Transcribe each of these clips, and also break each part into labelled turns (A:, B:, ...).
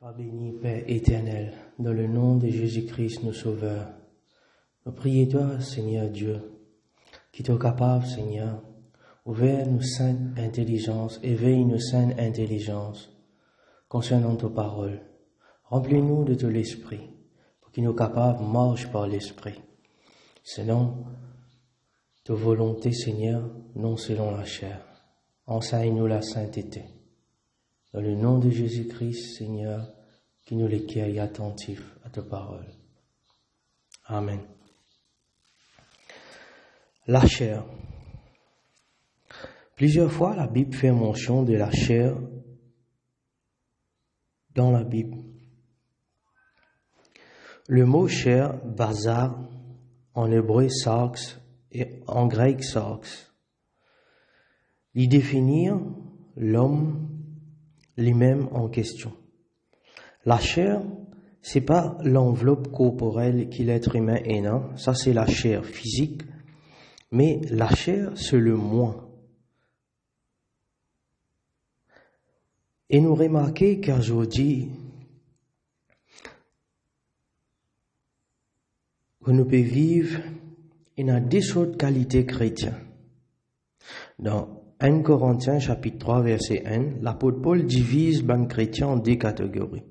A: Sois béni, Père éternel, dans le nom de Jésus-Christ, notre Sauveur. Nous prions toi, Seigneur Dieu, qui t'es capable, Seigneur, ouvert nos saintes intelligences, éveille nos saintes intelligences concernant tes paroles. Remplis-nous de ton esprit, pour qu'il nous capable marche par l'esprit. Selon ta volonté, Seigneur, non selon la chair. Enseigne-nous la sainteté. Dans le nom de Jésus-Christ, Seigneur, qui nous l'écueille attentifs à ta parole. Amen. La chair. Plusieurs fois, la Bible fait mention de la chair dans la Bible. Le mot chair, bazar, en hébreu sarx et en grec sarx, il définit l'homme lui-même en question. La chair, c'est pas l'enveloppe corporelle que l'être humain est, non? Ça, c'est la chair physique. Mais la chair, c'est le moi. Et nous remarquons qu'aujourd'hui, que nous pouvons vivre une des autres qualités chrétiennes. Dans 1 Corinthiens chapitre 3 verset 1, l'apôtre Paul divise les chrétiens en deux catégories.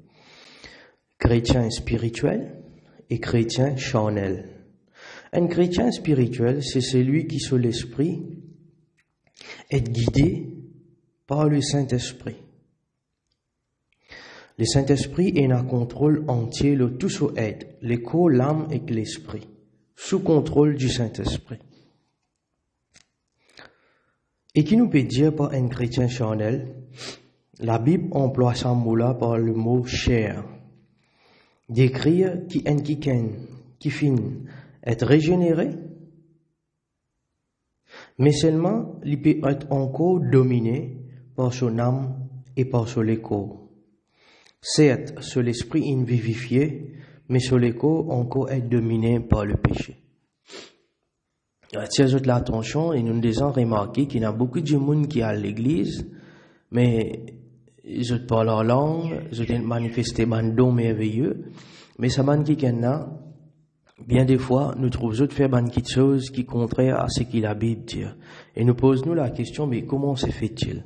A: Chrétien spirituel et chrétien charnel. Un chrétien spirituel, c'est celui qui, sur l'esprit, est guidé par le Saint-Esprit. Le Saint-Esprit est un contrôle entier de tout ce être, le corps, l'âme et l'esprit, sous contrôle du Saint-Esprit. Et qui nous peut dire par un chrétien charnel, la Bible emploie ce mot-là par le mot chair. Décrire qui finit être régénéré, mais seulement il peut être encore dominé par son âme et par son corps. Certes, sur l'esprit est vivifié, mais sur le corps encore est dominé par le péché. Attirez l'attention et nous devons remarquer qu'il y a beaucoup de monde qui est à l'église, mais je parle en langue, je manifester un don merveilleux, mais ça man qui là, bien des fois, nous trouvons faire des choses qui sont contraires à ce que la Bible dit. Et nous posons la question, mais comment se fait-il?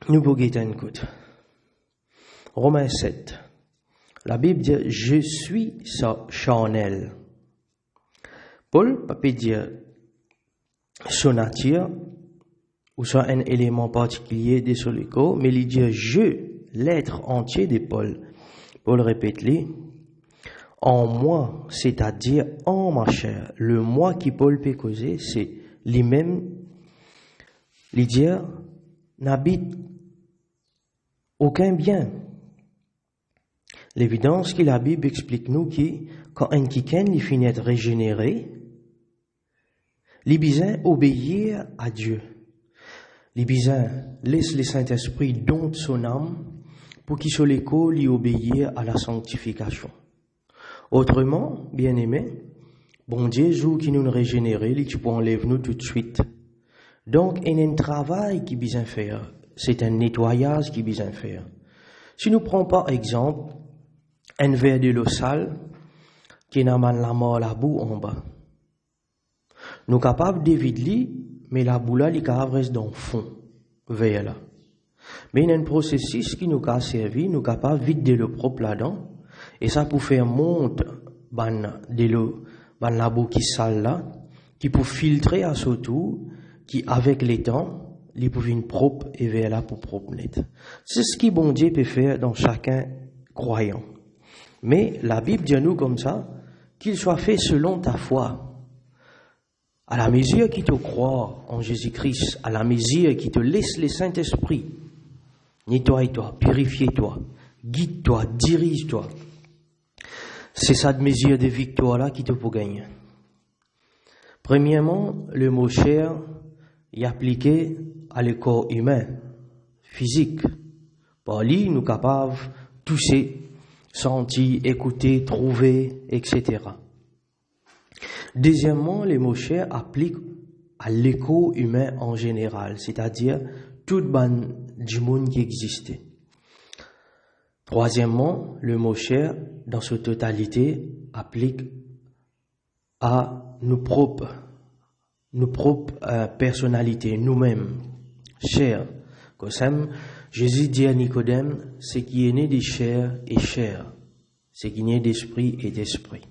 A: Nous pouvons guetter une écoute. Romains 7. La Bible dit, je suis charnel. Paul peut dire son nature, ou soit un élément particulier de son corps, mais il dit je, l'être entier de Paul. Paul répète-les, en moi, c'est-à-dire en ma chair. Le moi qui Paul peut causer, c'est lui-même, il dit, n'habite aucun bien. L'évidence que la Bible explique nous que quand un quiquin il finit d'être régénéré, il besoin obéir à Dieu. Il besoin laisse le Saint-Esprit dompter son âme pour qu'il soit l'école y obéir à la sanctification. Autrement, bien aimé, bon Dieu joue qui nous régénère, il peut enlever nous tout de suite. Donc, il y a un travail qui besoin faire. C'est un nettoyage qui besoin faire. Si nous prenons par exemple un verre de l'eau sale qui n'a pas la mort la boue en bas. Nous sommes capables d'éviter, mais la boue là, il reste dans le fond, verre là. Mais il y a un processus qui nous a servi, nous sommes capables de vider le propre là-dedans, et ça pour faire monter de l'eau, la boue qui sale là, qui pour filtrer à ce tour, qui avec les temps, il peut venir propre et vers là pour propre net. C'est ce que bon Dieu peut faire dans chacun croyant. Mais la Bible dit à nous comme ça, qu'il soit fait selon ta foi. À la mesure qui te croit en Jésus-Christ, à la mesure qui te laisse le Saint-Esprit, nettoie-toi, purifie-toi, guide-toi, dirige-toi. C'est cette mesure de victoire-là qui te peut gagner. Premièrement, le mot chair est appliqué à le corps humain, physique. Par lui, nous sommes capables de toucher, sentir, écouter, trouver, etc. Deuxièmement, les mots chair appliquent à l'écho humain en général, c'est-à-dire toute bonne du monde qui existait. Troisièmement, le mot chair, dans sa totalité, applique à nos propres personnalités, nous-mêmes, chair. Comme Jésus dit à Nicodème, ce qui est né de chair est chair, ce qui est né d'esprit est esprit.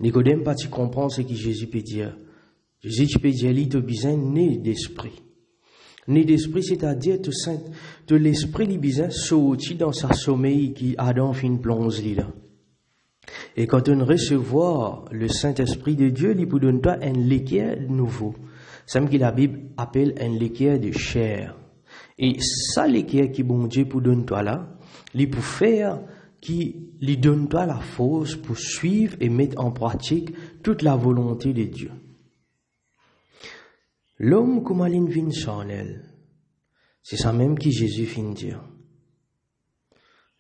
A: Nicodème pas tu comprends ce que Jésus peut dire. Jésus peut dire, il te besoin né d'esprit. Né d'esprit, c'est-à-dire tout l'esprit il besoin sorti dans sa sommeil qui Adam fin plonge là. Et quand on recevoir le Saint-Esprit de Dieu, il vous donne toi un liqueur nouveau. C'est ce que la Bible appelle un liqueur de chair. Et ça liqueur qui bon Dieu pour donne toi là, il pour faire qui lui donne toi la force pour suivre et mettre en pratique toute la volonté de Dieu. L'homme comme une vie charnelle, c'est ça même que Jésus fin de dire.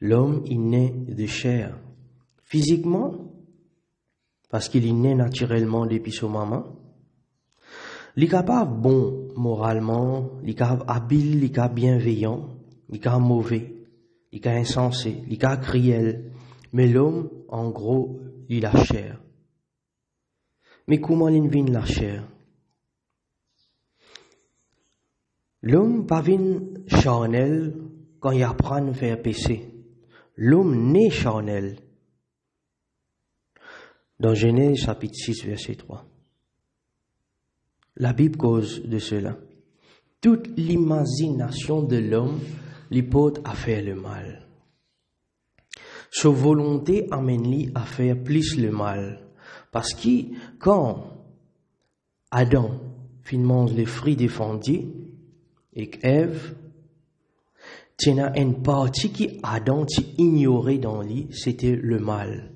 A: L'homme il naît de chair, physiquement, parce qu'il est né naturellement depuis son maman. Il est capable bon moralement, il est capable habile, il est capable bienveillant, il est capable mauvais, il est capable insensé, il est capable cruel. Mais l'homme, en gros, il a chair. Mais comment il vient la chair? L'homme pas vient charnel quand il apprend à faire péché. L'homme naît charnel. Dans Genèse chapitre 6, verset 3. La Bible cause de cela. Toute l'imagination de l'homme lui porte à faire le mal. Sa volonté amène-lui à faire plus le mal. Parce que quand Adam mange les fruits défendus, et Ève, il y a une partie qui Adam ignorait dans lui, c'était le mal.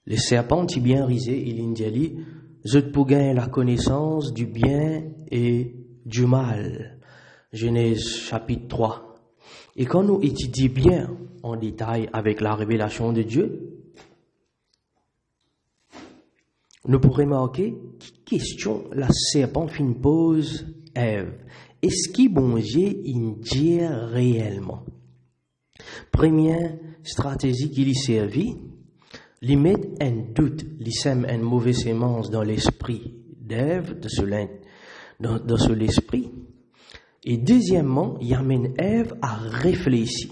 A: Le serpent qui bien risé, il dit, je pour gagner la connaissance du bien et du mal. Genèse chapitre 3. Et quand nous étudions bien en détail avec la révélation de Dieu, nous pourrons remarquer quelle question la serpent fin pose Ève. Est-ce qu'il bon Dieu il dit réellement? Première stratégie qui lui servit, lui met un doute, lui sème une mauvaise sémence dans l'esprit d'Ève, dans son esprit. Et deuxièmement, il amène Ève à réfléchir.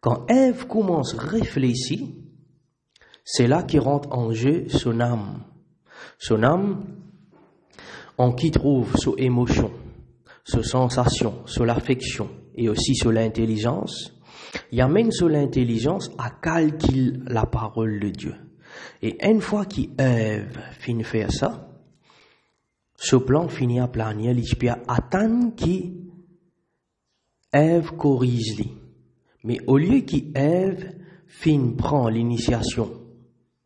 A: Quand Ève commence à réfléchir, c'est là qu'il rentre en jeu son âme. Son âme, en qui trouve son émotion, son sensation, son affection et aussi sur l'intelligence. Il amène sur l'intelligence à calculer la parole de Dieu. Et une fois qu'Ève finit faire ça, ce plan finit à planer, il peut attendre qu'Ève corrige lui. Mais au lieu qu'Ève prend l'initiation,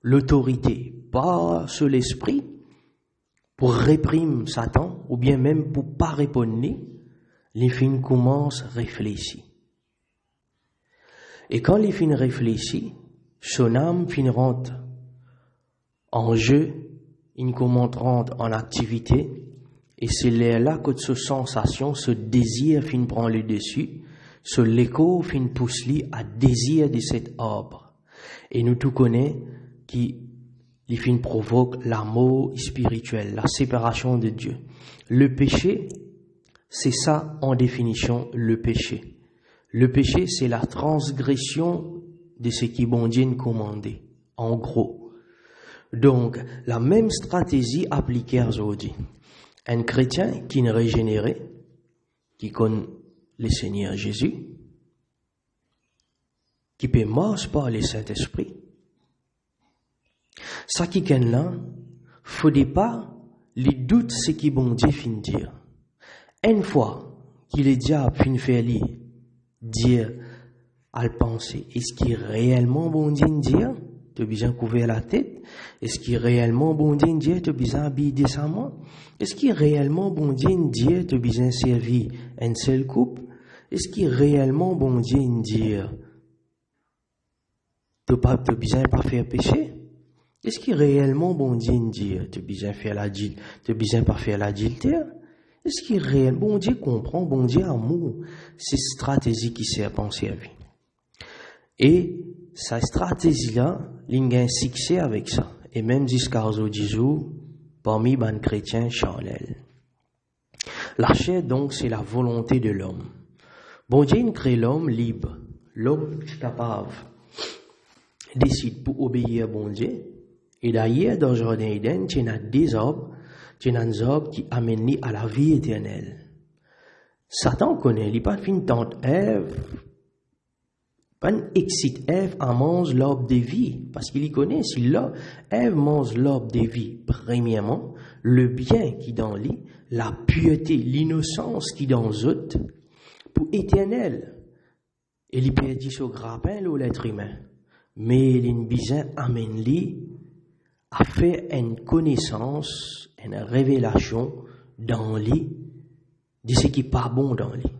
A: l'autorité, pas sur l'esprit, pour réprimer Satan, ou bien même pour pas répondre, les filles commencent à réfléchir. Et quand les filles réfléchissent, son âme rentre en jeu, il rentre en activité, et c'est là que ce sensation, ce désir prend le dessus, ce l'écho pousse lui à désir de cet arbre. Et nous tout connaissons qui les films provoquent l'amour spirituel, la séparation de Dieu. Le péché, c'est ça en définition, le péché. Le péché, c'est la transgression de ce qui bon Dieu nous commandait, en gros. Donc, la même stratégie appliquée aujourd'hui. Un chrétien qui est régénéré, qui connaît le Seigneur Jésus, qui peut marcher par le Saint-Esprit, ça qui est là, faudrait pas les doutes ce qui bon Dieu fin dire. Une fois qu'il est diable fin faire dire à le penser, est-ce qu'il est réellement bon Dieu dire? Tu as besoin de couvrir la tête? Est-ce qu'il est réellement bon Dieu dire? Tu as besoin d'habiller décemment? Est-ce qu'il est réellement bon Dieu dire? Tu as besoin de servir une seule coupe? Est-ce qu'il est réellement bon Dieu dire? Tu n'as besoin de pas faire péché? Est-ce qu'il est réellement bon Dieu dire? Tu as besoin de faire l'adultère? Tu as besoin de pas faire l'adultère? Est-ce qu'il est réel? Bon Dieu comprend, bon Dieu amour, c'est stratégie qui sert à penser à vie. Et sa stratégie-là, il a un succès avec ça. Et même jusqu'à aujourd'hui, parmi les chrétiens charnels. La chair, donc, c'est la volonté de l'homme. Bon Dieu, il crée l'homme libre. L'homme capable décide pour obéir à bon Dieu. Et d'ailleurs, dans le jardin Éden, tu as des arbres, qui amènent à la vie éternelle. Satan connaît, il n'est pas fin tente Ève, pas excite Ève à manger l'arbre de vie, parce qu'il y connaît, si là, Ève mange l'arbre de vie, premièrement, le bien qui est dans lui, la pureté, l'innocence qui est dans eux, pour éternel. Et il perdit ce grappin, l'être humain. Mais l'inbizin amène lui à faire une connaissance, une révélation dans lui, de ce qui n'est pas bon dans lui.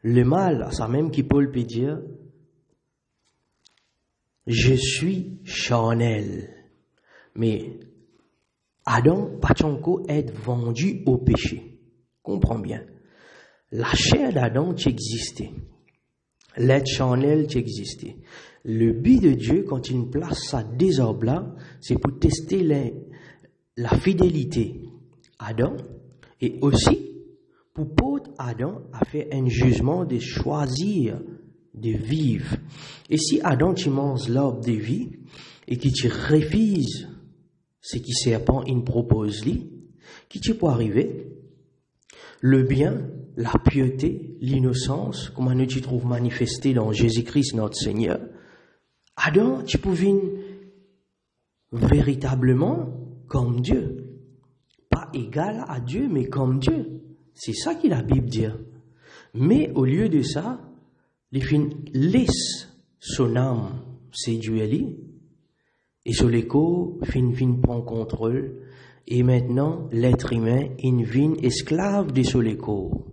A: Le mal, ça même qui Paul peut dire, je suis charnel. Mais Adam, Pachanko, est vendu au péché. Comprends bien. La chair d'Adam, tu existais. L'être charnel, tu existais. Le but de Dieu, quand il place ça désordre là, c'est pour tester la fidélité Adam et aussi pour porter Adam à faire un jugement de choisir de vivre. Et si Adam tu manges l'arbre de vie et que tu refuses ce qui serpent il propose lui, qui tu peux arriver? Le bien, la piété, l'innocence, comment nous tu trouves manifesté dans Jésus-Christ notre Seigneur. Adam, tu peux vivre véritablement comme Dieu. Pas égal à Dieu, mais comme Dieu. C'est ça que la Bible dit. Mais au lieu de ça, les filles laissent son âme séduire lui, et sur l'écho, fin prend contrôle, et maintenant, l'être humain, il vient esclave de son écho,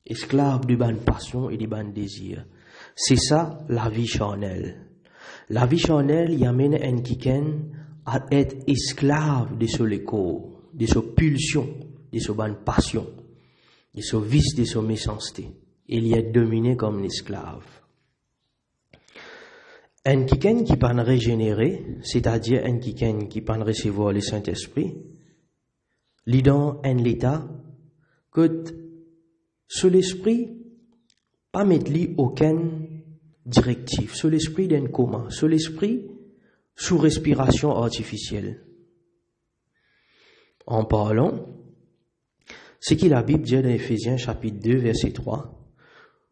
A: esclave de bonne passion et de bonne désir. C'est ça, la vie charnelle. La vie charnelle, y amène un quiken à être esclave de son écho, de sa pulsion, de sa bonne passion, de son vice, de sa méchanceté. Il y est dominé comme un esclave. Un quiken qui peut régénérer, c'est-à-dire un quiken qui peut recevoir le Saint-Esprit, lit dans un état que sur l'esprit, pas mettre lui aucun directif, sur l'esprit d'un coma, sur l'esprit sous respiration artificielle. En parlant, ce que la Bible dit dans Éphésiens chapitre 2, verset 3,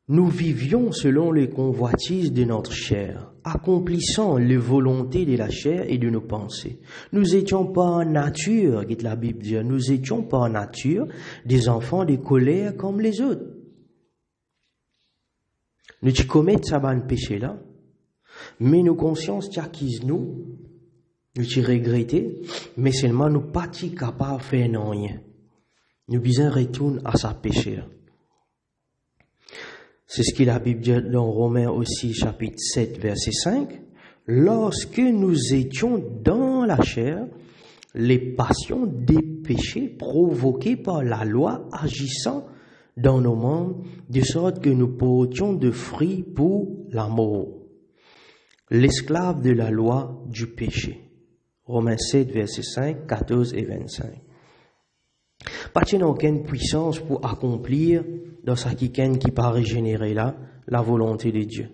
A: nous vivions selon les convoitises de notre chair, accomplissant les volontés de la chair et de nos pensées. Nous étions pas en nature, dit la Bible dit, nous étions pas en nature des enfants de colère comme les autres. Nous tu commettons ça ban péché là, mais nos consciences t'acquisent nous tu regretter, mais seulement nous pas capables de faire rien. Nous besoin retourner à sa péché là. C'est ce que la Bible dit dans Romains aussi, chapitre 7, verset 5. Lorsque nous étions dans la chair, les passions des péchés provoquées par la loi agissant dans nos membres, de sorte que nous portions de fruits pour l'amour. L'esclave de la loi du péché. Romains 7, verset 5, 14 et 25. Pas qu'il n'y a aucune puissance pour accomplir dans sa quiken qui part régénérer là, la volonté de Dieu.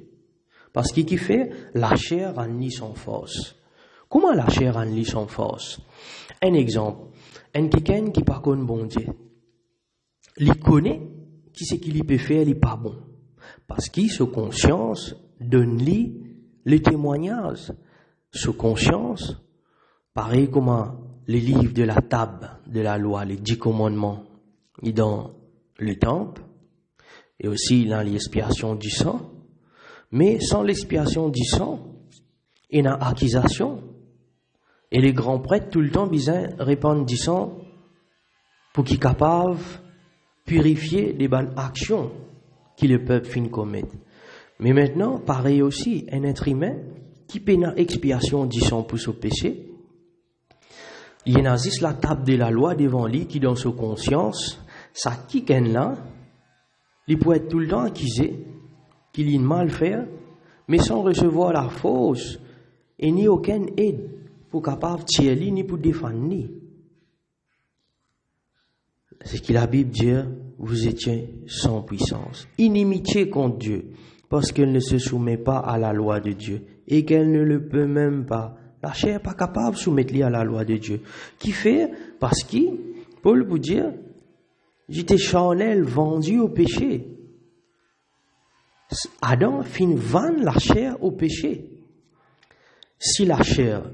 A: Parce qu'il qui fait, la chair en lit son force. Comment la chair en lit son force? Un exemple, un quiken qui par contre bon Dieu. Il connaît qui c'est qu'il peut faire, il n'est pas bon. Parce qu'il, sous conscience, donne-lui le témoignage. Sous conscience, pareil comme les livres de la table de la loi, les 10 commandements, et dans le temple, et aussi dans l'expiation du sang. Mais sans l'expiation du sang, il y a une accusation. Et les grands prêtres, tout le temps, besoin répandre du sang pour qu'ils soient capables de purifier les bonnes actions que le peuple finit commettre. Mais maintenant, pareil aussi, un être humain qui paie une expiation du sang pour son péché, il y a juste la table de la loi devant lui qui, dans sa conscience, Ça qui ken là, il peut être tout le temps accusé qu'il y a mal faire, mais sans recevoir la force et ni aucune aide pour capable de tirer ni pour défendre. C'est ce que la Bible dit, vous étiez sans puissance. Inimitié contre Dieu, parce qu'elle ne se soumet pas à la loi de Dieu et qu'elle ne le peut même pas. La chair n'est pas capable de soumettre à la loi de Dieu. Qui fait? Parce que, Paul vous dire, j'étais charnel, vendu au péché. Adam fin vendre la chair au péché. Si la chair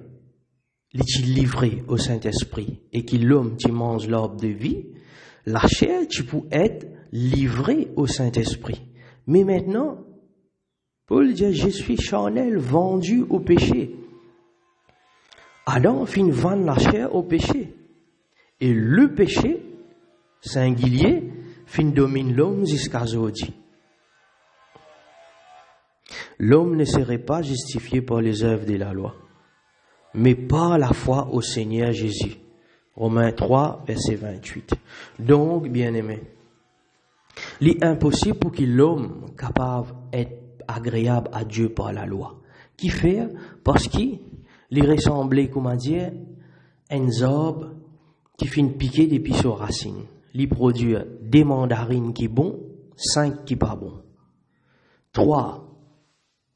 A: est livrée au Saint-Esprit et que l'homme qui mange l'arbre de vie, la chair tu peux être livré au Saint-Esprit. Mais maintenant, Paul dit, je suis charnel, vendu au péché. Adam fin vendre la chair au péché. Et le péché, singulier, fin domine l'homme jusqu'à aujourd'hui. L'homme ne serait pas justifié par les œuvres de la loi, mais par la foi au Seigneur Jésus. Romains 3, verset 28. Donc, bien-aimé, il est impossible pour que l'homme capable d'être agréable à Dieu par la loi. Qui fait? Parce qu'il ressemblait, comment dire, un arbre qui finit piquer depuis ses racines. Il produit des mandarines qui sont bons, 5 qui pas bons. 3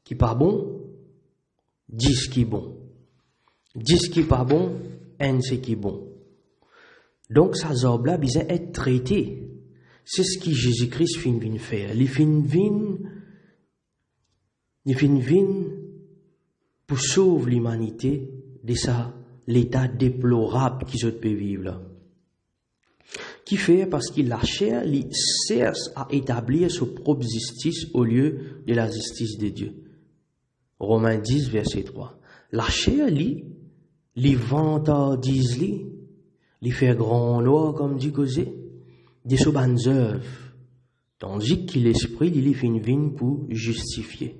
A: qui pas bon, 10 qui bon. 10 qui pas bon, 1 c'est qui bon. Donc, ça arbre là besoin être traité. C'est ce que Jésus-Christ vient faire. Il vient pour sauver l'humanité de ça, l'état déplorable qu'ils peut vivre là. Qui fait parce qu'il la chair, il cherche à établir sa propre justice au lieu de la justice de Dieu. Romains 10, verset 3. La chair, li vantardise, li fait grand noir, comme dit causé, des sobanes œuvres. Tandis que l'esprit, il fait une vigne pour justifier.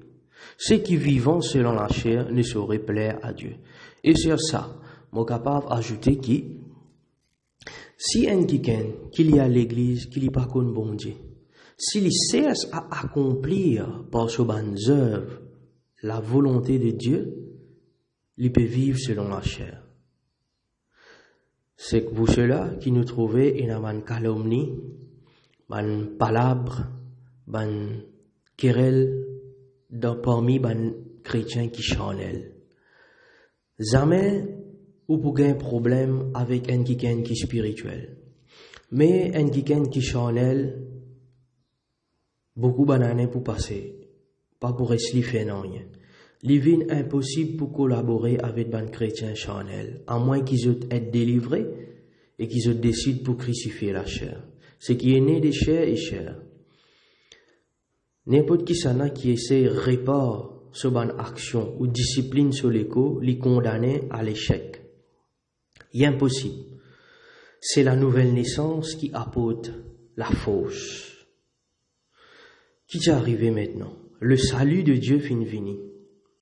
A: Ceux qui vivent selon la chair ne sauraient plaire à Dieu. Et sur ça, je suis capable d'ajouter que, si un qu'il y a à l'église, qu'il n'y a pas qu'un bon Dieu, s'il cherche à accomplir par sobanes œuvres la volonté de Dieu, il peut vivre selon la chair. C'est pour cela qui nous trouvez une calomnie, une palabre, une querelle parmi les chrétiens qui charnel. Jamais ou pour un problème avec un qui est spirituel. Mais un qui charnel, beaucoup bananes pour passer. Pas pour rester faire rien. Il est impossible pour collaborer avec les chrétiens charnels, à moins qu'ils aient été délivrés et qu'ils décident pour crucifier la chair. Ce qui est né de chair est chair. N'importe qui s'en qui essaie de réparer sur une action ou discipline sur l'écho, les condamner à l'échec. Il est impossible. C'est la nouvelle naissance qui apporte la fausse. Qui est arrivé maintenant? Le salut de Dieu fin fini.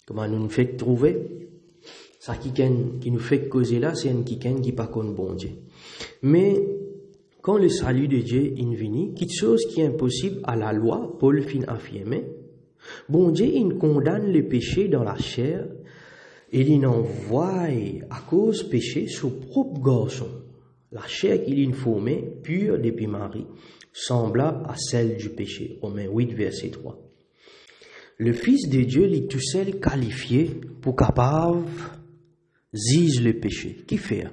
A: Comment nous fait trouver? Ça qui nous fait causer là, c'est un qui pas comme bon Dieu. Mais, quand le salut de Dieu est fini, quelque chose qui est impossible à la loi, Paul fin affirmé, bon Dieu, il condamne le péché dans la chair, et il envoie à cause péché son propre garçon. La chair qu'il est formée, pure depuis Marie, semblable à celle du péché. Romains 8, verset 3. Le Fils de Dieu est tout seul qualifié pour capable zise le péché. Qui fait?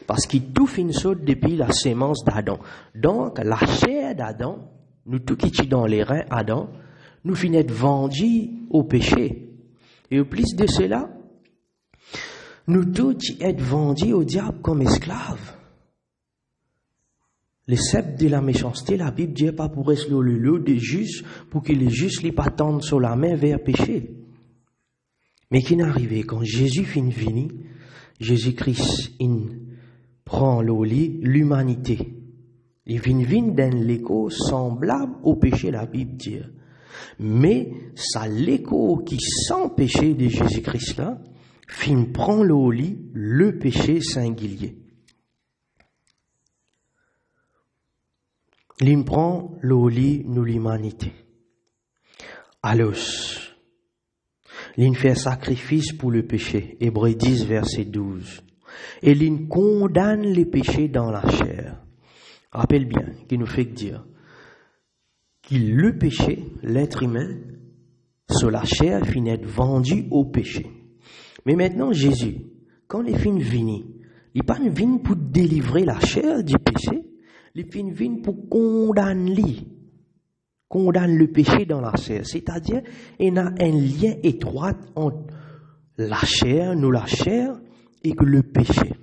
A: Parce qu'il tout fin saute depuis la sémence d'Adam. Donc, la chair d'Adam, nous tout qui est dans les reins Adam, nous finit vendus au péché. Et au plus de cela, nous tous qui êtes vendus au diable comme esclaves. Le sceptre de la méchanceté, la Bible dit pas pour rester le lot des justes, pour que les justes les pas tendent sur la main vers péché. Mais qui n'est arrivé quand Jésus fin vini, Jésus-Christ prend l'humanité. Il vient dans l'écho semblable au péché, la Bible dit. Mais ça l'écho qui sans péché de Jésus-Christ là, prend le péché singulier. l'in prend l'oli nous l'humanité. Alors, l'in fait sacrifice pour le péché. Hébreux 10, verset 12. Et l'in condamne les péchés dans la chair. Rappelle bien, qu'il nous fait dire qu'il le péché, l'être humain, sur la chair, finit être vendu au péché. Mais maintenant, Jésus, quand il fin vini, il n'est pas venu pour délivrer la chair du péché, il fin venu pour condamner le péché dans la chair. C'est-à-dire, il y a un lien étroit entre la chair, et que le péché.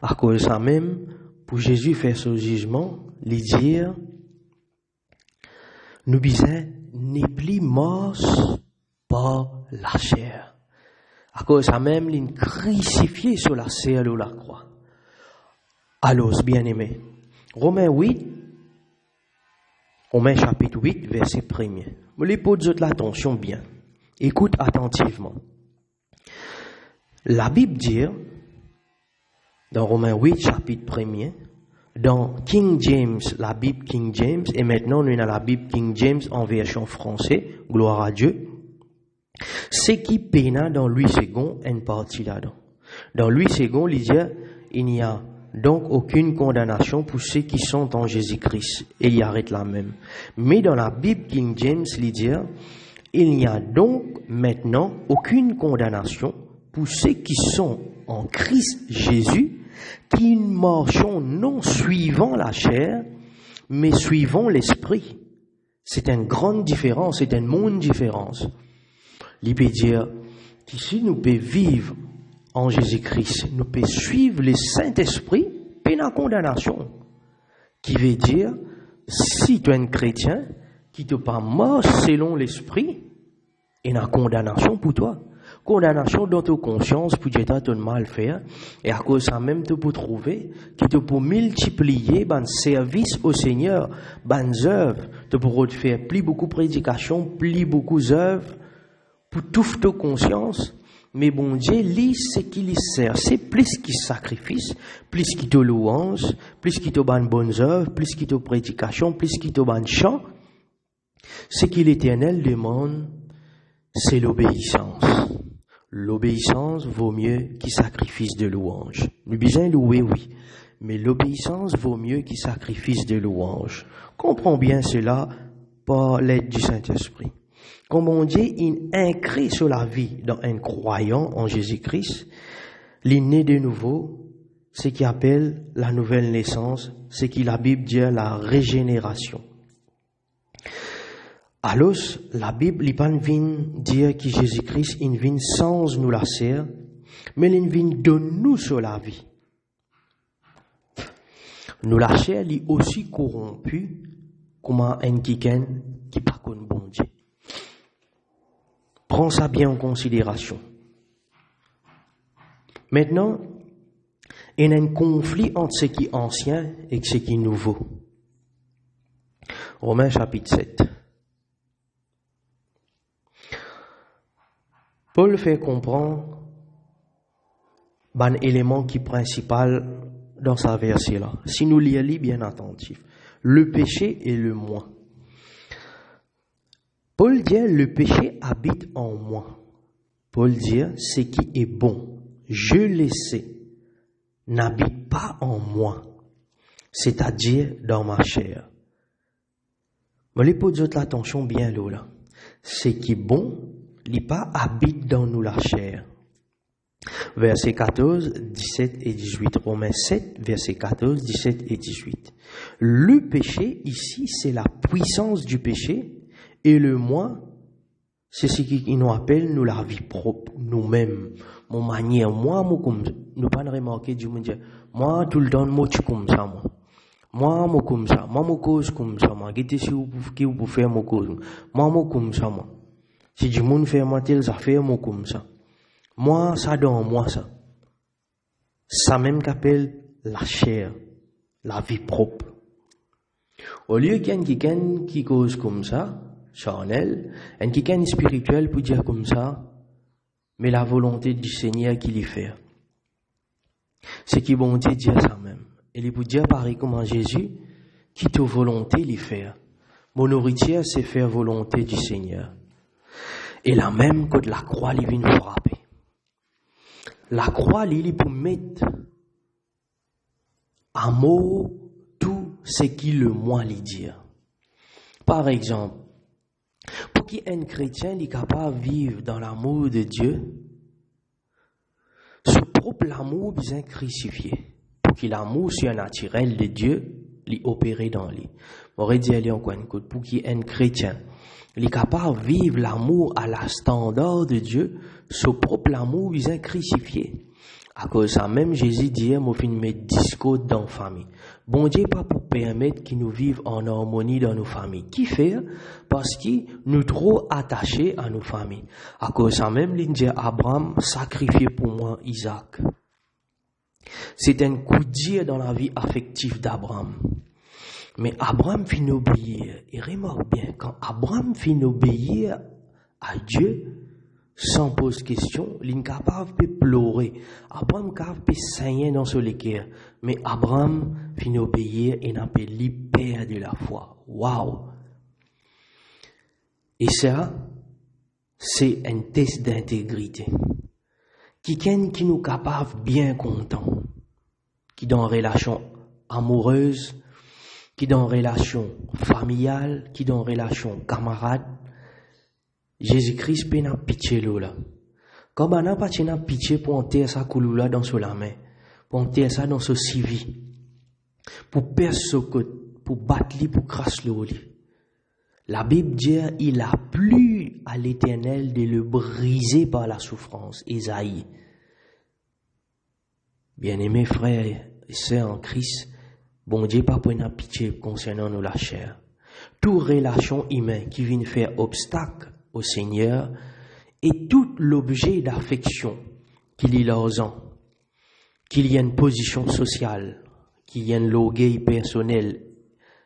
A: À cause de ça même, pour Jésus faire ce jugement, il dit, nous disons, n'est plus mort par la chair. À cause de ça même, il est crucifié sur la chair de la croix. Alors, bien-aimés, Romains chapitre 8, verset 1er. Je les pose l'attention bien. Écoute attentivement. La Bible dit, dans Romains 8, chapitre 1er, dans King James, la Bible King James, et maintenant nous avons la Bible King James en version française, gloire à Dieu, c'est qui peina dans Louis II une partie là-dedans. Dans Louis II, il dit, il n'y a donc aucune condamnation pour ceux qui sont en Jésus-Christ. Et il arrête là même. Mais dans la Bible King James, il dit, il n'y a donc maintenant aucune condamnation pour ceux qui sont en Christ Jésus, qui marchent non suivant la chair, mais suivant l'esprit. C'est une grande différence, c'est une monde différence. Il peut dire qu'ici nous pouvons vivre en Jésus-Christ, nous pouvons suivre le Saint-Esprit, pas la condamnation. Qui veut dire, si tu es un chrétien, qui te pas mort selon l'Esprit, il y a une condamnation pour toi. Condamnation dans ta conscience pour dire que tu as mal faire, et à cause de ça même tu peux trouver, qui te peut multiplier ben service au Seigneur, ben œuvres, tu peux faire plus beaucoup de prédications, plus beaucoup d'œuvres, pour toute ta conscience, mais bon Dieu, lit ce qu'il sert. C'est plus qu'il sacrifice, plus qu'il te louange, plus qu'il te bonne bonnes œuvres, plus qu'il te prédication, plus qu'il te bonne chant. Ce qu'il l'Éternel demande, c'est l'obéissance. L'obéissance vaut mieux qu'il sacrifice de louange. Nous besoin louer, oui, mais l'obéissance vaut mieux qu'il sacrifice de louange. Comprends bien cela par l'aide du Saint-Esprit. Comme on dit, il inscrit sur la vie d'un croyant en Jésus-Christ, l'inné de nouveau, ce qu'il appelle la nouvelle naissance, ce que la Bible dit la régénération. Alors, la Bible, il pas vient dire que Jésus-Christ, il vient sans nous la serre, mais il vient de nous sur la vie. Nous la chair, il est aussi corrompu comme un quelqu'un qui pas connu bon Dieu. Prends ça bien en considération. Maintenant, il y a un conflit entre ce qui est ancien et ce qui est nouveau. Romains chapitre 7. Paul fait comprendre un élément qui est principal dans sa verset là. Si nous lisons bien attentif, le péché et le moi. Paul dit le péché habite en moi. Paul dit ce qui est bon, je le sais, n'habite pas en moi, c'est-à-dire dans ma chair. Mais les potes de l'attention bien là. Ce qui est bon, il pas habite dans nous la chair. Verset 14, 17 et 18. Romains 7, verset 14, 17 et 18. Le péché, ici, c'est la puissance du péché. Et le moi, c'est ce qu'il nous appelle, nous, la vie propre, nous-mêmes. Mon manière, moi, comme ça. Nous pas remarquer, Dieu me dit, moi, tout le temps, moi, tu comme ça, moi. Moi, comme ça. Moi, cause comme ça, moi. Qu'est-ce que vous pouvez faire, moi, cause. Moi, comme ça, moi. Si du monde fait mentir, ça fait moi comme ça. Moi, ça dans moi, ça. Ça même qu'appelle la chair, la vie propre. Au lieu qu'il y ait quelqu'un qui cause comme ça, charnel, un quelqu'un spirituel pour dire comme ça, mais la volonté du Seigneur qui l'y fait. C'est qui bon Dieu dire ça même. Et il peut dire pareil comme Jésus, qui te volonté les faire. Mon nourriture, c'est faire volonté du Seigneur. Et la même que de la croix, il vient frapper. La croix, il est pour mettre à mot tout ce qui le moi lui dire. Par exemple, pour qu'un chrétien est capable de vivre dans l'amour de Dieu, ce propre amour besoin crucifié. Pour que l'amour surnaturel de Dieu l'y opérer dans lui. M'aurait dit aller encore une côte pour qu'un chrétien est capable de vivre l'amour à la standard de Dieu, ce propre amour besoin crucifié. À cause de ça, même Jésus dit, moi, fin mettre discours dans la famille. Bon Dieu, pas pour permettre qu'ils nous vivent en harmonie dans nos familles. Qui fait? Parce qu'ils nous trop attachés à nos familles. À cause de ça, même, il dit, Abraham, sacrifié pour moi Isaac. C'est un coup dur dans la vie affective d'Abraham. Mais Abraham finit obéir. Et remarque bien, quand Abraham finit obéir à Dieu, sans poser question, l'incapable peut pleurer. Abraham peut saigner dans son équerre. Mais Abraham finit obéir et n'a pas l'hyper de la foi. Waouh! Et ça, c'est un test d'intégrité. Quelqu'un qui nous capable bien content, qui dans une relation amoureuse, qui dans une relation familiale, qui dans une relation camarade, Jésus-Christ peut n'a pitié là. Comme on n'a pas n'a pitié pour enterrer sa couloula dans la main, pour enterrer ça dans ce civi, pour percer ce côté, pour battre lui, pour crasser le lit. La Bible dit, il a plu à l'Éternel de le briser par la souffrance. Ésaïe. Bien-aimés frères et sœurs en Christ, bon Dieu pas pour une pitié concernant nous la chair. Toute relation humaine qui vient faire obstacle au Seigneur et tout l'objet d'affection qu'il y a aux ans, qu'il y a une position sociale, qu'il y a une logueille personnelle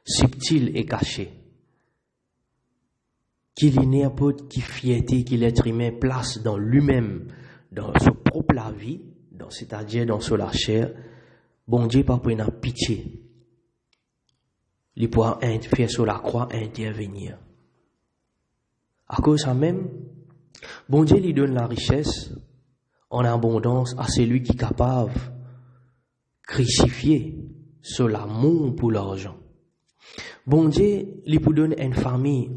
A: subtile et cachée, qu'il y ait n'importe qui fierté qu'il l'être humain place dans lui-même, dans son propre vie, c'est-à-dire dans son la chair, bon Dieu pas pour une pitié. Il pourra faire sur la croix intervenir. À cause de ça même, bon Dieu lui donne la richesse en abondance à celui qui est capable de crucifier sur l'amour pour l'argent. Bon Dieu lui donne une famille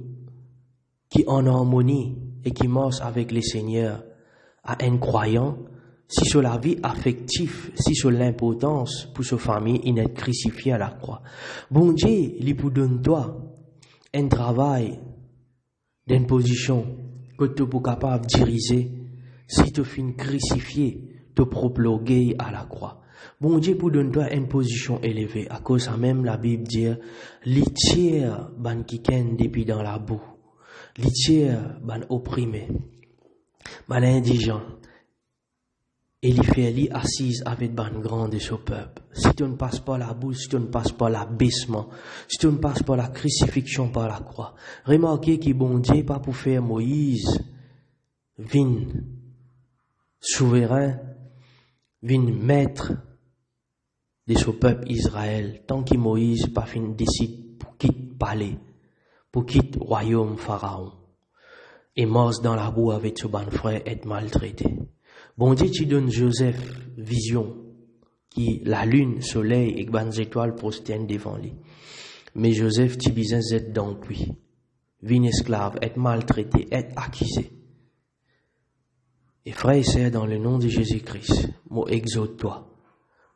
A: qui est en harmonie et qui marche avec le Seigneur à un croyant, si sur la vie affective, si sur l'importance pour sa famille, il est crucifié à la croix. Bon Dieu lui donne toi un travail d'une position que tu es capable de diriger si tu finis crucifié, te proploguer à la croix. Bon Dieu pour donner toi une position élevée. À cause de même, la Bible dit, les tiers ban kiken depuis dans la boue, les tiers ban opprimé, ban indigent, et les fait assise avec ban grand de ce peuple. Si tu ne passes pas la boue, si tu ne passes pas l'abaissement, si tu ne passes pas la crucifixion par la croix, remarquez que bon Dieu pas pour faire Moïse, vin souverain, vin maître de ce peuple Israël, tant que Moïse pas fin décide pour quitter palais, pour quitter royaume pharaon, et mort dans la boue avec ce ban frère être maltraité. Bon Dieu, tu donnes Joseph vision, qui la lune, soleil et ban étoiles prosternent devant lui. Mais Joseph, tu besoin d'être dans lui, vin esclave, être maltraité, être accusé. Et frère et sœurs, dans le nom de Jésus-Christ, moi exhorte toi.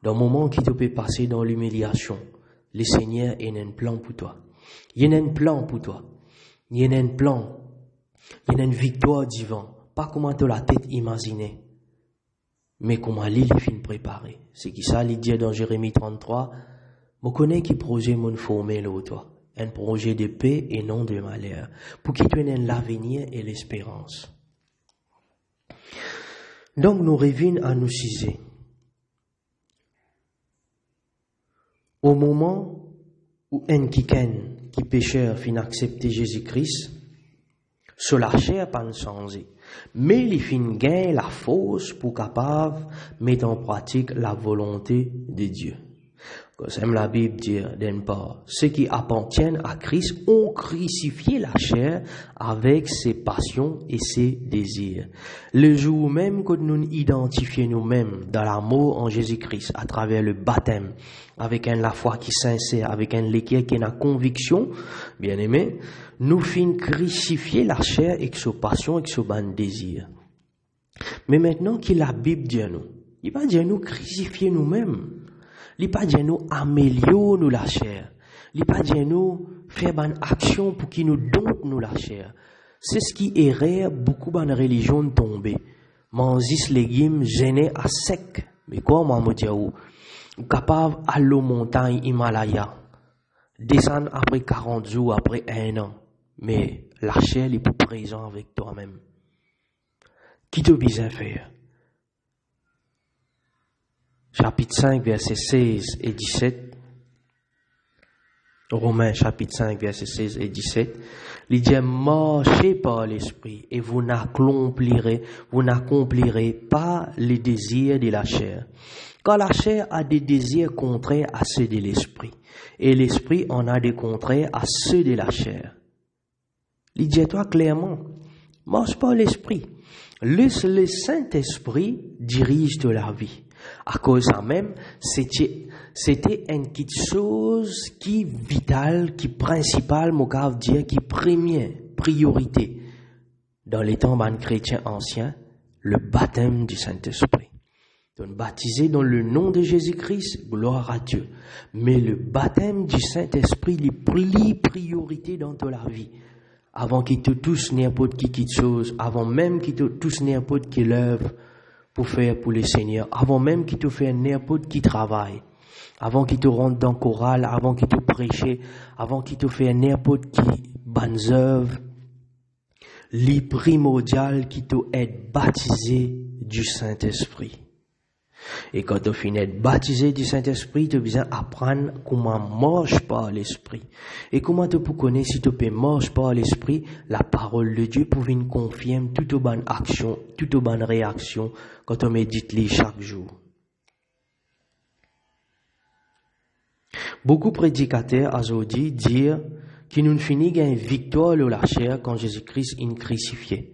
A: Dans le moment qui te peut passer dans l'humiliation, le Seigneur a un plan pour toi. Il y a un plan pour toi. Il y a un plan. Il y a une victoire divine. Pas comment tu la tête imaginée, mais comment l'île est fin préparée. C'est qui ça, il dit dans Jérémie 33, je connais qui projet mon formé là toi. Un projet de paix et non de malheur. Pour qu'il te donne l'avenir et l'espérance. Donc, nous revenons à nous ciser. Au moment où un qui pécheur fin accepter Jésus-Christ, sur la chair pas changé, mais il fin gagne la force pour capable mettre en pratique la volonté de Dieu. Comme la Bible dit d'une part, ceux qui appartiennent à Christ ont crucifié la chair avec ses passions et ses désirs. Le jour même que nous identifions nous-mêmes dans l'amour en Jésus-Christ à travers le baptême, avec la foi qui est sincère, avec l'équerre qui a la conviction, bien aimé, nous finissons crucifier la chair avec ses passions et ses désirs. Mais maintenant que la Bible dit à nous, il va dire nous crucifier nous-mêmes. Il ne pas dire nous améliorer nous la chair. Il ne pas dire nous faire une action pour qu'il nous dompte nous la chair. C'est ce qui errait beaucoup de religions tombées. Manger légumes gênés à sec. Mais quoi, moi, me dire où? Capable à l'eau montagne Himalaya. Descendre après 40 jours, après 1 an. Mais la chair est plus présente avec toi-même. Qui te besoin faire? Chapitre 5, versets 16 et 17. Romains, chapitre 5, versets 16 et 17. Il dit, marchez par l'esprit et vous n'accomplirez pas les désirs de la chair. Car la chair a des désirs contraires à ceux de l'esprit. Et l'esprit en a des contraires à ceux de la chair. Il dit, toi clairement, marche par l'esprit. Le Saint-Esprit dirige de la vie. À cause de ça même, c'était une petite chose qui vitale, qui principale, mon gars dire, qui première priorité dans les temps ban chrétiens anciens, le baptême du Saint-Esprit. Donc baptisé dans le nom de Jésus-Christ, gloire à Dieu. Mais le baptême du Saint-Esprit, les priorités dans toute la vie. Avant qu'il te touche n'importe qui chose, avant même qu'il te touche n'importe quelle œuvre pour faire pour le Seigneur, avant même qu'il te fasse n'importe qui travail, avant qu'il te rentre dans le choral, avant qu'il te prêche, avant qu'il te fasse n'importe qui bonnes œuvres, les primordial qui te est baptisé du Saint-Esprit. Et quand tu finis d'être baptisé du Saint-Esprit, tu as besoin d'apprendre comment marche par l'Esprit. Et comment tu peux connaître si tu peux marcher par l'Esprit, la parole de Dieu pour venir confirmer toute bonne action, toute bonne réaction quand on médite les chaque jour. Beaucoup de prédicateurs aujourd'hui disent qu'ils nous finissent une victoire de la chair quand Jésus-Christ est crucifié.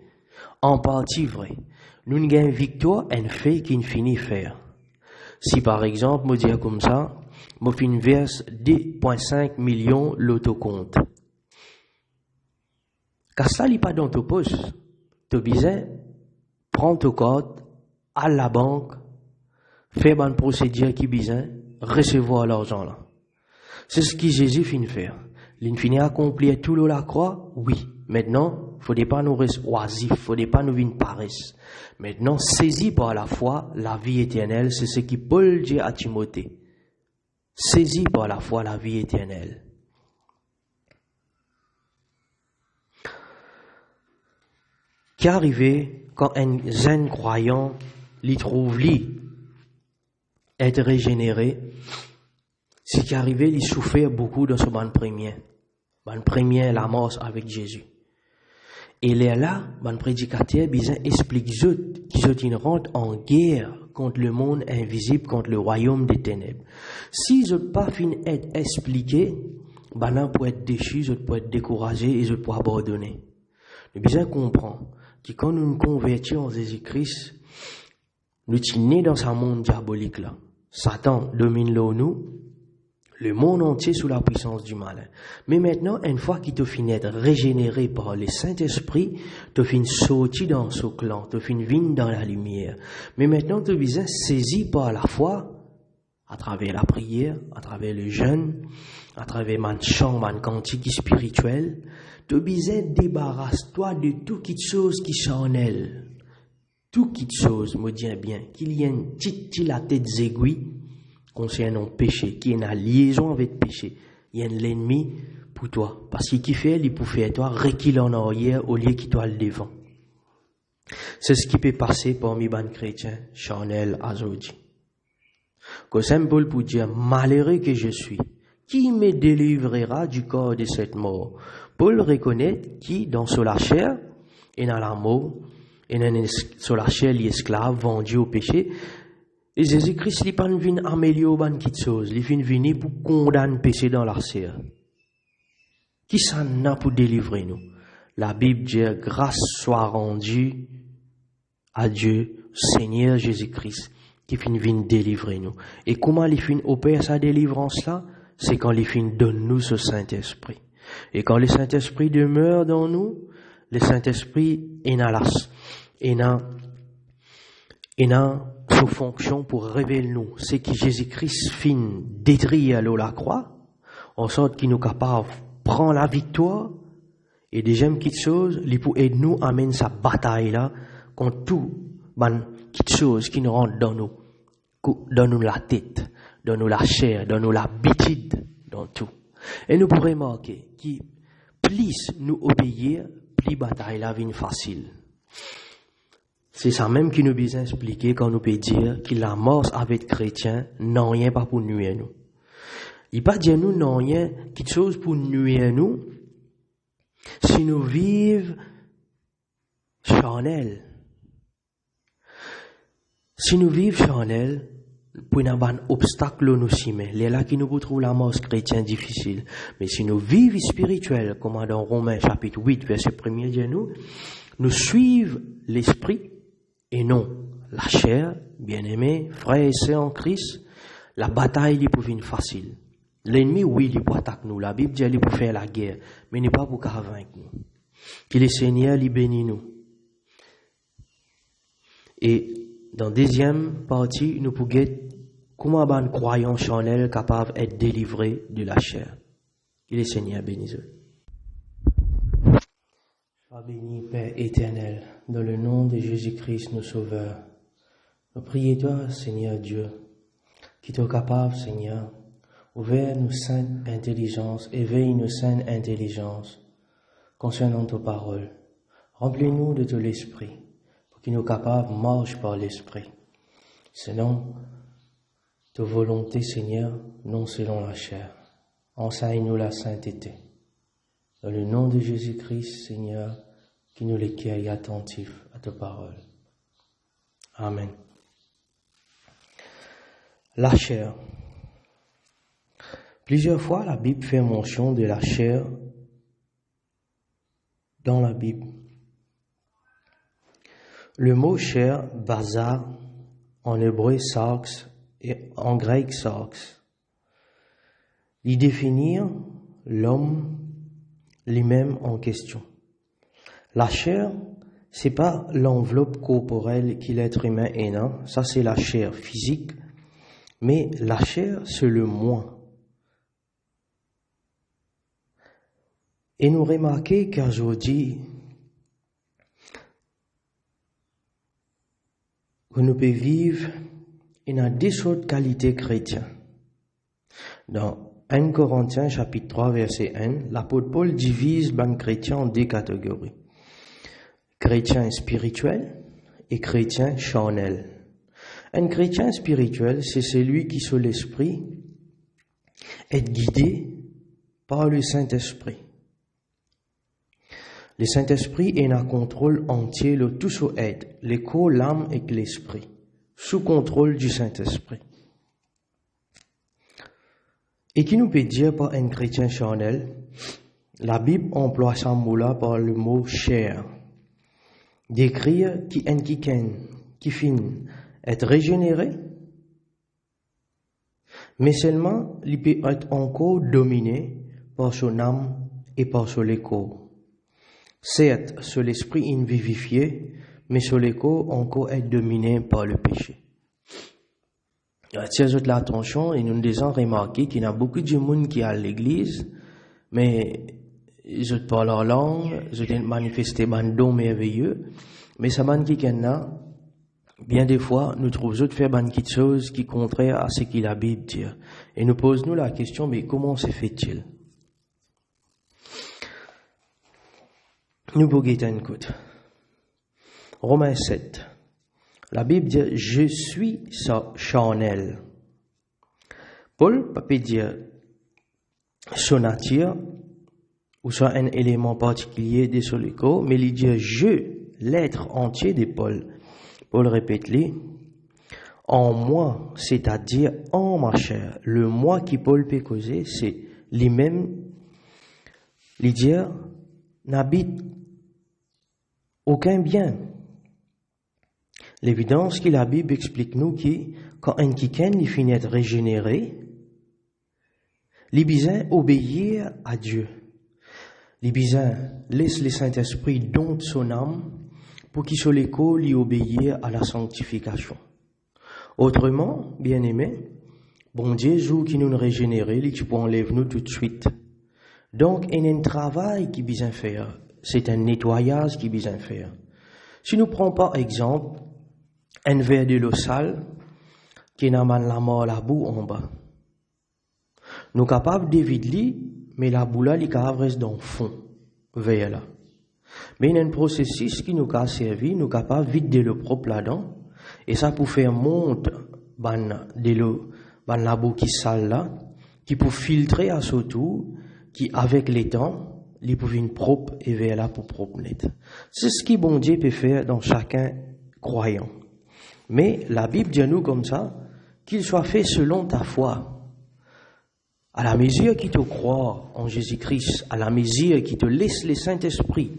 A: En partie vrai. Nous avons une victoire, un fait qui finit faire. Si par exemple, je dis comme ça, je fais une verse 2,5 millions l'autocompte. Quand ça n'est pas dans ton poche, tu as besoin prendre ton code, à la banque, faire une procédure qui besoin, recevoir l'argent là. C'est ce que Jésus finit faire. Il finit accomplir tout le la croix, oui. Maintenant, faut pas nous rester oisifs, faut pas nous vivre paresse. Maintenant, saisi par la foi, la vie éternelle, c'est ce que Paul dit à Timothée. Saisi par la foi, la vie éternelle. Qui arrivé quand un jeune croyant l'y trouve être régénéré, c'est qui arrivé il souffert beaucoup dans ce ban premier. Ban premier la mort avec Jésus. Et là, ban prédicateur bizarre explique qu'ils rentrent en guerre contre le monde invisible, contre le royaume des ténèbres. Si ils pas fini être expliqués, ben pour être déchus, ils pour être découragés et ils pour abandonner. Le bizarre comprend que quand nous nous convertissons en Jésus-Christ, nous sommes nés dans un monde diabolique là. Satan domine nous. Le monde entier sous la puissance du malin. Mais maintenant, une fois qu'il te finit d'être régénéré par le Saint-Esprit, tu finis sorti dans ce clan, tu finis vivre dans la lumière. Mais maintenant, tu viens saisi par la foi, à travers la prière, à travers le jeûne, à travers mon chant, mon cantique spirituel, tu viens débarrasse-toi de toute chose qui charnelle. Toute chose, me dit bien, qu'il y ait une petite la tête aiguille, concernant le péché, qui est en liaison avec le péché. Il y a l'ennemi pour toi. Parce qu'il fait, il peut faire toi reculer en arrière au lieu qu'il toi le devant. C'est ce qui peut passer parmi les chrétiens charnels aujourd'hui. Comme Saint Paul pour dire, malheureux que je suis, qui me délivrera du corps de cette mort? Paul reconnaît qui, dans la chair, et dans la mort, et sur la chair, l'esclave vendu au péché, Et Jésus-Christ, il pas venu améliorer ban quelque chose, il vient venir pour condamner le péché dans la serre. Qui ça n'a pour délivrer nous? La Bible dit, grâce soit rendue à Dieu, Seigneur Jésus-Christ, qui vient venir délivrer nous. Et comment il vient opérer sa délivrance là? C'est quand il vient donne nous ce Saint-Esprit. Et quand le Saint-Esprit demeure dans nous, le Saint-Esprit est dans sa fonction pour révéler nous. C'est que Jésus-Christ fin détruire la croix, en sorte qu'il nous capable prendre la victoire, et deuxième quelque chose, il peut aider nous à mener sa bataille là, contre tout, quelque chose qui nous rentre dans nous la tête, dans nous la chair, dans nous l'habitude, dans tout. Et nous pourrons remarquer que plus nous obéir, plus la bataille là devient facile. C'est ça même qui nous besoin expliquer quand nous peut dire que la mort avec chrétien n'a rien pas pour nuire nous. Il pas dire nous n'a rien quelque chose pour nuire nous si nous vivons charnel. Si nous vivons charnel, pour un obstacle nous s'y met. C'est là qui nous trouve la mort chrétienne difficile. Mais si nous vivons spirituel, comme dans Romains chapitre 8, verset 1er, dit nous suivons l'esprit et non la chair, bien-aimés, frères et sœurs en Christ. La bataille est pour venir facile. L'ennemi, oui, il peut attaquer nous. La Bible dit qu'il pour faire la guerre, mais il n'est pas pour vaincre nous. Que le Seigneur lui bénisse nous. Et dans la deuxième partie, nous pouvons voir comment un croyant charnel capable d'être délivré de la chair. Que le Seigneur bénisse. Sois béni, Père éternel, dans le nom de Jésus-Christ, notre Sauveur. Nous prions toi, Seigneur Dieu, qui t'es capable, Seigneur, ouvrir nos saintes intelligences, éveille nos saintes intelligences concernant tes paroles. Remplis-nous de ton esprit, pour qu'il nous capables de marcher par l'esprit. Selon ta volonté, Seigneur, non selon la chair. Enseigne-nous la sainteté. Dans le nom de Jésus-Christ, Seigneur, qui nous l'écueille attentifs à ta parole. Amen. La chair. Plusieurs fois, la Bible fait mention de la chair dans la Bible. Le mot chair, basa, en hébreu sarx et en grec sarx, il définit l'homme lui-même en question. La chair, c'est pas l'enveloppe corporelle qui l'être humain est, non? Ça, c'est la chair physique. Mais la chair, c'est le moi. Et nous remarquons qu'aujourd'hui, que nous pouvons vivre dans des autres qualités chrétiennes. Dans 1 Corinthiens chapitre 3 verset 1, l'apôtre Paul divise les chrétiens en deux catégories. Chrétien spirituel et chrétien charnel. Un chrétien spirituel, c'est celui qui, sur l'esprit, est guidé par le Saint-Esprit. Le Saint-Esprit est un contrôle entier de tout ce être, le corps, l'âme et l'esprit, sous contrôle du Saint-Esprit. Et qui nous peut dire par un chrétien charnel, la Bible emploie ce mot-là par le mot chair. Décrire qui finit être régénéré, mais seulement il peut être encore dominé par son âme et par son corps. Certes, sur l'esprit est vivifié, mais sur le corps encore être dominé par le péché. Attire l'attention et nous devons remarquer qu'il y a beaucoup de monde qui est à l'église, mais je parle en langue, je manifester un don merveilleux, mais ça m'a dit qu'il y en a, bien des fois, nous trouvons faire quelque chose qui est contraire à ce que la Bible dit. Et nous posons la question, mais comment se fait-il? Nous pouvons guetter une côte. Romains 7. La Bible dit, je suis charnel. Paul peut dire son nature, ou soit un élément particulier de son corps, mais il dit, je, l'être entier de Paul. Paul répète-le, en moi, c'est-à-dire en ma chair. Le moi qui Paul peut causer, c'est lui-même, lui dire, n'habite aucun bien. L'évidence que la Bible explique nous que quand un quiken il finit d'être régénéré, il besoin obéir à Dieu. Il besoin laisse le Saint-Esprit dans son âme pour qu'il soit l'école y obéir à la sanctification. Autrement, bien aimé, bon Dieu, jour qui nous régénérer, il peut enlever nous tout de suite. Donc, il y a un travail qui besoin faire. C'est un nettoyage qui besoin faire. Si nous prenons par exemple un verre de l'eau sale qui n'a pas la mort la boue en bas. Nous sommes capables d'éviter, mais la boue là, il reste dans le fond, verre là. Mais il y a un processus qui nous a servi, nous sommes capables de vider le propre là-dedans, et ça pour faire monter de l'eau, la boue qui sale là, qui pour filtrer à ce tour, qui avec les temps, il peut venir propre et vers là pour propre net. C'est ce que bon Dieu peut faire dans chacun croyant. Mais la Bible dit à nous comme ça, qu'il soit fait selon ta foi. À la mesure qui te croit en Jésus-Christ, à la mesure qui te laisse le Saint-Esprit,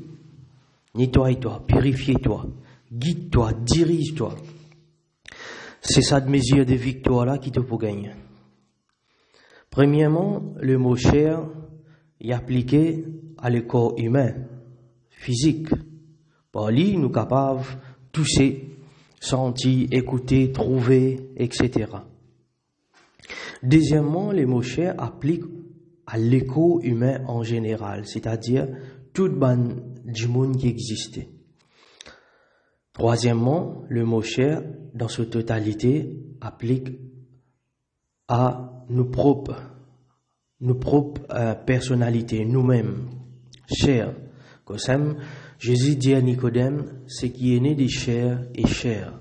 A: nettoie-toi, purifie-toi, guide-toi, dirige-toi. C'est cette mesure de victoire-là qui te peut gagner. Premièrement, le mot chair est appliqué à le corps humain, physique. Par lui, nous sommes capables de toucher, sentir, écouter, trouver, etc. Deuxièmement, le mot chair applique à l'écho humain en général, c'est-à-dire toute bande du monde qui existait. Troisièmement, le mot chair, dans sa totalité, applique à nos propres personnalités, nous-mêmes, chair. Comme Jésus dit à Nicodème, ce qui est né de chair est chair,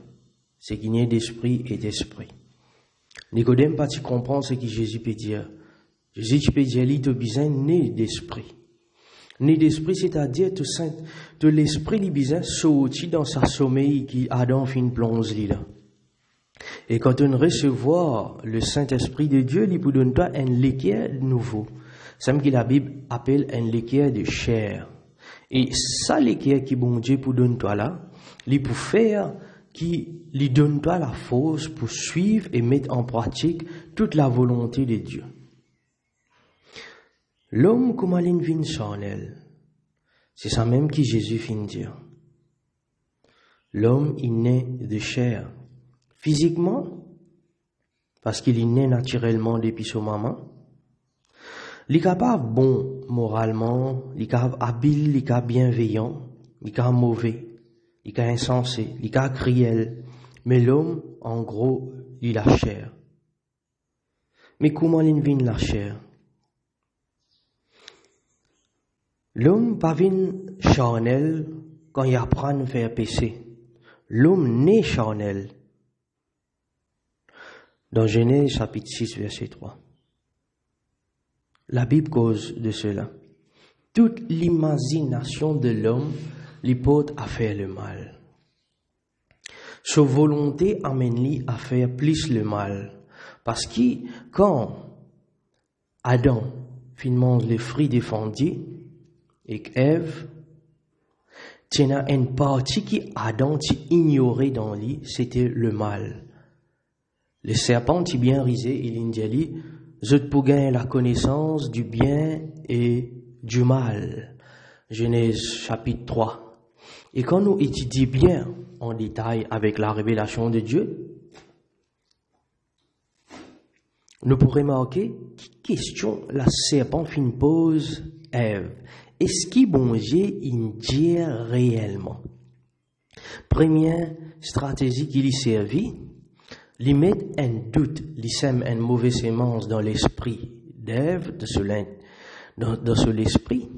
A: ce qui est né d'esprit est esprit. Nicodème, pas tu comprends ce que Jésus peut dire. Jésus tu peux dire, il te besoin né d'esprit. Né d'esprit, c'est-à-dire de l'esprit, il besoin sorti dans sa sommeil qui Adam fin plonge là. Et quand on recevoir le Saint-Esprit de Dieu, il vous donne toi un liquide nouveau. C'est ce que la Bible appelle un liquide de chair. Et ça liquide qui bon Dieu pour donner toi là, il peut faire qui lui donne toi la force pour suivre et mettre en pratique toute la volonté de Dieu. L'homme comme une vie charnelle, c'est ça même que Jésus finit de dire. L'homme est né de chair. Physiquement, parce qu'il est né naturellement depuis son maman. Il est capable bon moralement, il est capable habile, il est capable bienveillant, il est capable mauvais, il est capable insensé, il est capable cruel. Mais l'homme, en gros, il a chair. Mais comment il vient la chair? L'homme pas vient charnel quand il apprend à faire péché. L'homme naît charnel. Dans Genèse chapitre 6, verset 3. La Bible cause de cela. Toute l'imagination de l'homme lui porte à faire le mal. Sa volonté amène-lui à faire plus le mal. Parce que quand Adam mange les fruits défendus et qu'Ève tient une partie qui Adam ignorait dans lui, c'était le mal. Le serpent est bien risé, il dit, je te pour gagner la connaissance du bien et du mal. Genèse chapitre 3. Et quand nous étudions bien en détail avec la révélation de Dieu, nous pourrons remarquer quelle question la serpent fin pose Ève. Est-ce qu'il bon Dieu il dit réellement? Première stratégie qui lui servit, lui met un doute, lui sème une mauvaise sémence dans l'esprit d'Ève, dans son esprit.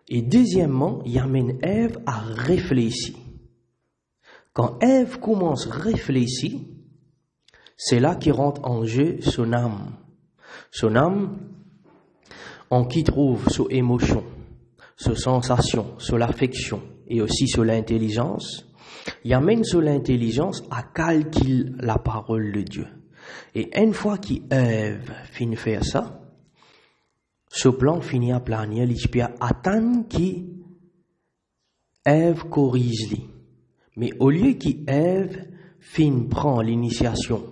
A: Et deuxièmement, il amène Ève à réfléchir. Quand Ève commence à réfléchir, c'est là qu'il rentre en jeu son âme. Son âme, en qui trouve son émotion, son sensation, son affection et aussi son intelligence. Il amène sur l'intelligence à calculer la parole de Dieu. Et une fois qu'Ève finit faire ça, ce plan finit à planer, il peut attendre qu'Ève corrige lui. Mais au lieu qu'Ève prend l'initiation,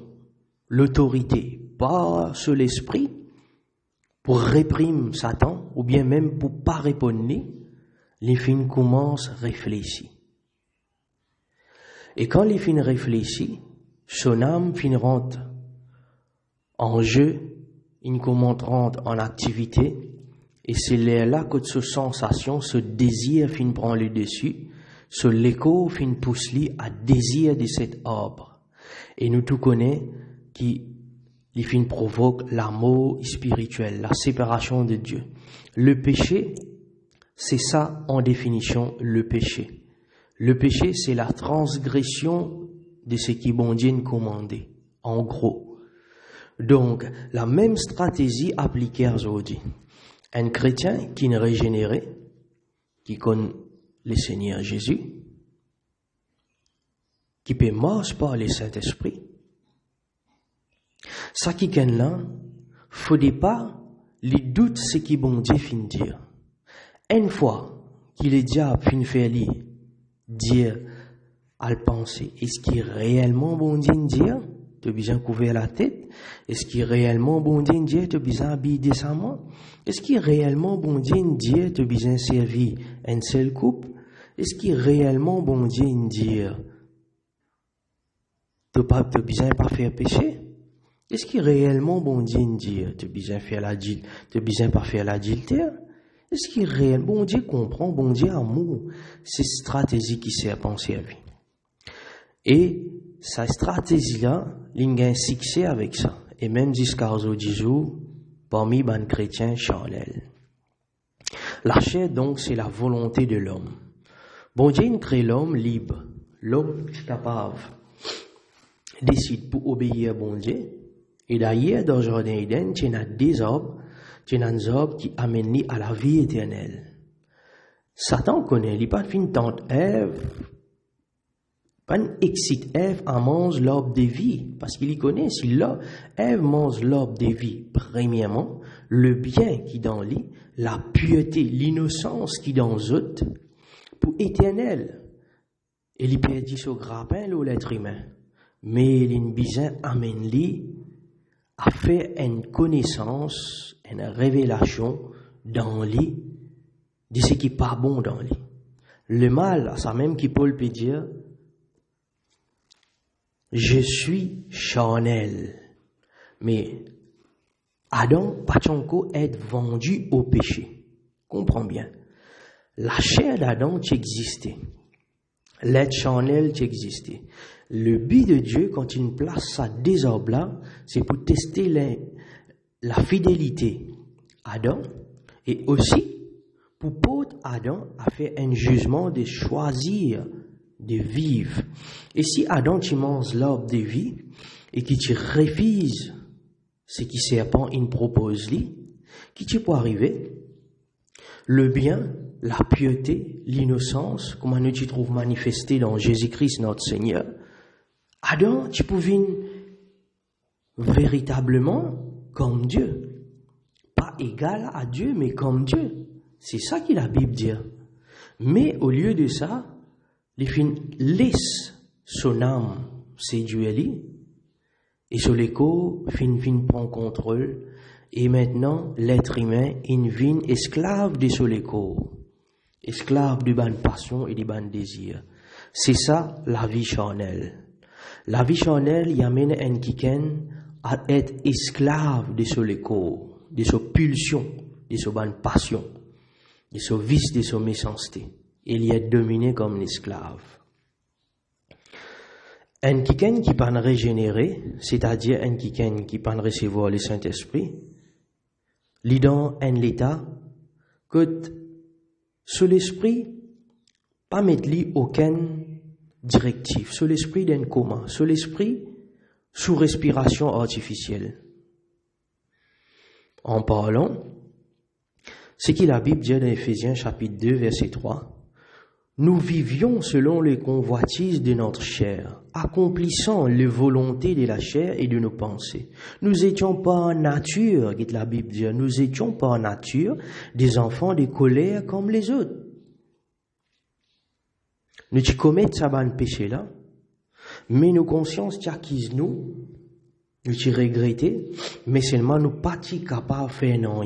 A: l'autorité, par sur l'esprit, pour réprimer Satan, ou bien même pour pas répondre, les fins commencent à réfléchir. Et quand les fins réfléchissent, son âme rentre en jeu, il commence rentre en activité, et c'est là que cette sensation, ce désir prend le dessus, ce l'écho pousse à désir de cet arbre. Et nous tout connaissons qui les provoque l'amour spirituel, la séparation de Dieu. Le péché, c'est ça en définition le péché. Le péché, c'est la transgression de ce qui bon Dieu nous commandé, en gros. Donc, la même stratégie appliquée aujourd'hui. Un chrétien qui est régénéré, qui connaît le Seigneur Jésus, qui peut marcher par le Saint-Esprit, ça qui est là, faudrait pas les doutes ce qui bon Dieu fin dire. Une fois qu'il est diable fin faire dire à le penser, est-ce qu'il est réellement bon Dieu dire? Tu as besoin couvrir la tête? Est-ce qu'il est réellement bon Dieu dire? Tu as besoin habiller décemment? Est-ce qu'il est réellement bon Dieu dire? Tu as besoin servir une seule coupe? Est-ce qu'il est réellement bon Dieu dire? Tu n'as besoin pas faire péché? Est-ce qu'il est réellement bon Dieu dire? Tu as besoin faire tu as besoin pas faire l'adultère? Est-ce qu'il est réellement bon Dieu comprend, bon Dieu amour? C'est stratégie qui sert à penser à vie. Et sa stratégie-là, il a un succès avec ça. Et même jusqu'à aujourd'hui, parmi les chrétiens charnels. La chair, donc, c'est la volonté de l'homme. Bon Dieu, il crée l'homme libre. L'homme capable décide pour obéir à bon Dieu. Et d'ailleurs, dans le jardin Éden, tu as des arbres, qui amènent à la vie éternelle. Satan connaît, il n'est pas fin tente Ève, pas excite Ève à manger l'arbre de vie, parce qu'il y connaît, si là, Ève mange l'arbre de vie, premièrement, le bien qui dans lui, la pureté, l'innocence qui dans eux, pour éternel. Et il perdit ce grappin, l'être humain. Mais l'Inbizin amène lui à faire une connaissance, une révélation dans lui, de ce qui n'est pas bon dans lui. Le mal, ça même qui Paul peut dire, je suis charnel. Mais Adam, Pachanko, est vendu au péché. Comprends bien. La chair d'Adam, tu existais. L'être charnel, tu existais. Le but de Dieu, quand il place ça désordre là, c'est pour tester la fidélité Adam et aussi pour porter Adam à faire un jugement de choisir de vivre. Et si Adam tu manges l'arbre de vie et que tu refuses ce qui serpent il propose lui, qui tu peux arriver? Le bien, la piété, l'innocence, comment nous tu trouves manifesté dans Jésus-Christ notre Seigneur. Adam, tu pouvais véritablement comme Dieu. Pas égal à Dieu, mais comme Dieu. C'est ça que la Bible dit. Mais au lieu de ça, les filles laissent son âme séduire lui, et sur l'écho, fin prend contrôle, et maintenant, l'être humain, il vient esclave de son écho, esclave de bonne passion et de bonne désir. C'est ça, la vie charnelle. La vie charnelle, y amène un quiken à être esclave de son écho, de sa pulsion, de sa bonne passion, de son vice, de sa méchanceté. Il y est dominé comme un esclave. Un quiken qui peut régénérer, c'est-à-dire un quiken qui peut recevoir le Saint-Esprit, lit dans un état que sur l'esprit, pas mettre lui aucun directif, sur l'esprit d'un coma, sur l'esprit sous respiration artificielle. En parlant, ce que la Bible dit dans Éphésiens chapitre 2, verset 3, Nous vivions selon les convoitises de notre chair, accomplissant les volontés de la chair et de nos pensées. Nous étions pas en nature, dit la Bible dit, nous étions pas en nature des enfants de colère comme les autres. Nous t'y commettons ça ban péché là, mais nos consciences t'acquisent nous t'y regretter, mais seulement nous pas capables de faire non.